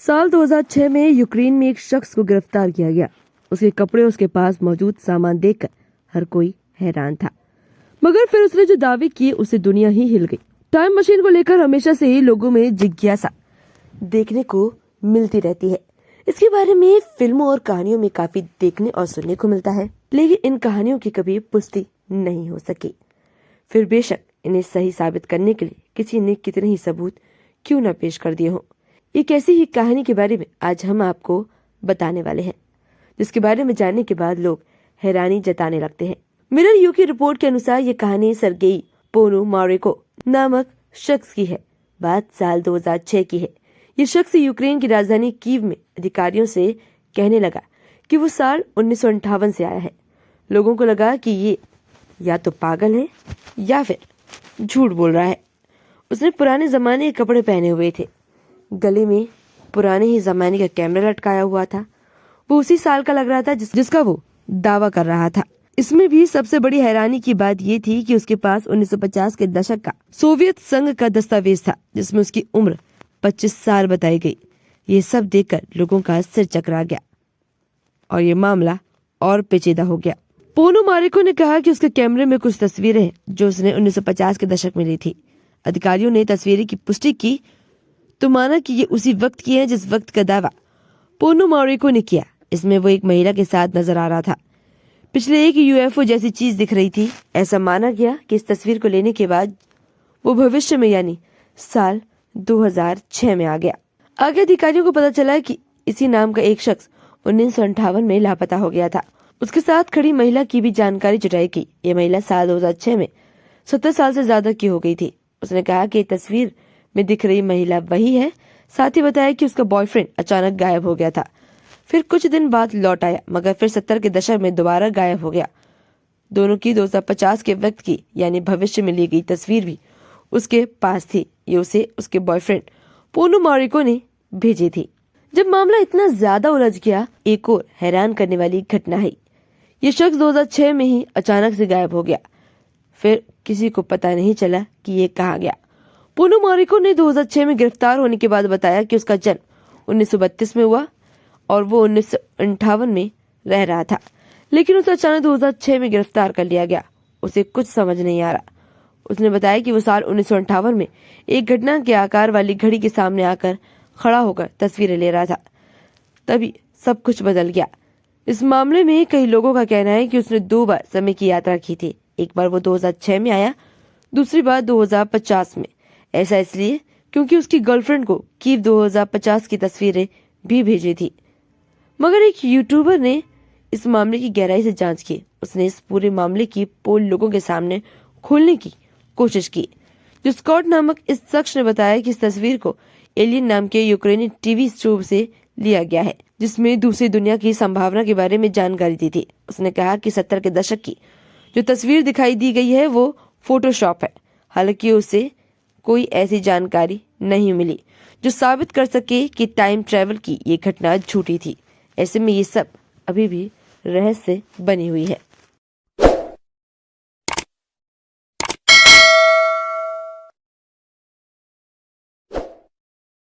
साल 2006 में यूक्रेन में एक शख्स को गिरफ्तार किया गया। उसके कपड़े, उसके पास मौजूद सामान देखकर हर कोई हैरान था, मगर फिर उसने जो दावे किए उससे दुनिया ही हिल गई। टाइम मशीन को लेकर हमेशा से ही लोगों में जिज्ञासा देखने को मिलती रहती है। इसके बारे में फिल्मों और कहानियों में काफी देखने और सुनने को मिलता है, लेकिन इन कहानियों की कभी पुष्टि नहीं हो सकी। फिर बेशक इन्हें सही साबित करने के लिए किसी ने कितने ही सबूत क्यों न पेश कर दिए हों। एक ऐसी ही कहानी के बारे में आज हम आपको बताने वाले हैं, जिसके बारे में जानने के बाद लोग हैरानी जताने लगते हैं। मिरर यू की रिपोर्ट के अनुसार ये कहानी सर्गेई पोनोमारेंको नामक शख्स की है। बात साल 2006 की है। ये शख्स यूक्रेन की राजधानी कीव में अधिकारियों से कहने लगा कि वो साल 1958 से आया है। लोगों को लगा कि ये या तो पागल है या फिर झूठ बोल रहा है। उसने पुराने जमाने के कपड़े पहने हुए थे, गले में पुराने ही जमाने का कैमरा लटकाया हुआ था। वो उसी साल का लग रहा था जिसका वो दावा कर रहा था। इसमें भी सबसे बड़ी हैरानी की बात ये थी कि उसके पास 1950 के दशक का सोवियत संघ का दस्तावेज था, जिसमें उसकी उम्र 25 साल बताई गई। ये सब देखकर लोगों का सिर चकरा गया और ये मामला और पेचीदा हो गया। पोनोमारेंको ने कहा कि उसके कैमरे में कुछ तस्वीरें हैं जो उसने 1950 के दशक में ली थी। अधिकारियों ने तस्वीरें की पुष्टि की तो माना कि ये उसी वक्त की है जिस वक्त का दावा पोनोमारेंको ने किया। इसमें वो एक महिला के साथ नजर आ रहा था। पिछले एक यूएफओ जैसी चीज दिख रही थी। ऐसा माना गया कि इस तस्वीर को लेने के बाद वो भविष्य में यानी साल 2006 में आ गया। आगे अधिकारियों को पता चला कि इसी नाम का एक शख्स 1958 में लापता हो गया था। उसके साथ खड़ी महिला की भी जानकारी जुटाई गई। ये महिला साल 2006 में 70 साल से ज्यादा की हो गई थी। उसने कहा कि तस्वीर में दिख रही महिला वही है। साथ ही बताया कि उसका बॉयफ्रेंड अचानक गायब हो गया था, फिर कुछ दिन बाद लौट आया, मगर फिर 70 के दशक में दोबारा गायब हो गया। दोनों की 2050 के वक्त की यानी भविष्य में ली गई तस्वीर भी उसके पास थी। ये उसे उसके बॉयफ्रेंड पोनोमारेंको ने भेजी थी। जब मामला इतना ज्यादा उलझ गया, एक और हैरान करने वाली घटना है। ये शख्स 2006 में ही अचानक से गायब हो गया। फिर किसी को पता नहीं चला कि ये कहाँ गया। पोनोमारेंको ने 2006 में गिरफ्तार होने के बाद बताया कि उसका जन्म 1932 में हुआ और वो 1958 में रह रहा था, लेकिन उसे अचानक 2006 में गिरफ्तार कर लिया गया। उसे कुछ समझ नहीं आ रहा। उसने बताया कि वो साल 1958 में एक घटना के आकार वाली घड़ी के सामने आकर खड़ा होकर तस्वीरें ले रहा था। तभी सब कुछ बदल गया। इस मामले में कई लोगों का कहना है कि उसने 2 बार समय की यात्रा की थी। एक बार वो 2006 में आया, दूसरी बार 2050 में। ऐसा इसलिए क्योंकि उसकी गर्लफ्रेंड को कीव 2050 की तस्वीरें भी भेजी थी। मगर एक यूट्यूबर ने इस मामले की गहराई से जांच की। उसने इस पूरे मामले की पोल लोगों के सामने खोलने की कोशिश की। जो स्कॉट नामक इस शख्स ने बताया कि इस तस्वीर को एलियन नाम के यूक्रेनी टीवी शो से लिया गया है, जिसमें दूसरी दुनिया की संभावना के बारे में जानकारी दी थी। उसने कहा कि 70 के दशक की जो तस्वीर दिखाई दी गई है वो फोटोशॉप है। हालांकि उसे कोई ऐसी जानकारी नहीं मिली जो साबित कर सके कि टाइम ट्रेवल की ये घटना झूठी थी। ऐसे में ये सब अभी भी रहस्य बनी हुई है।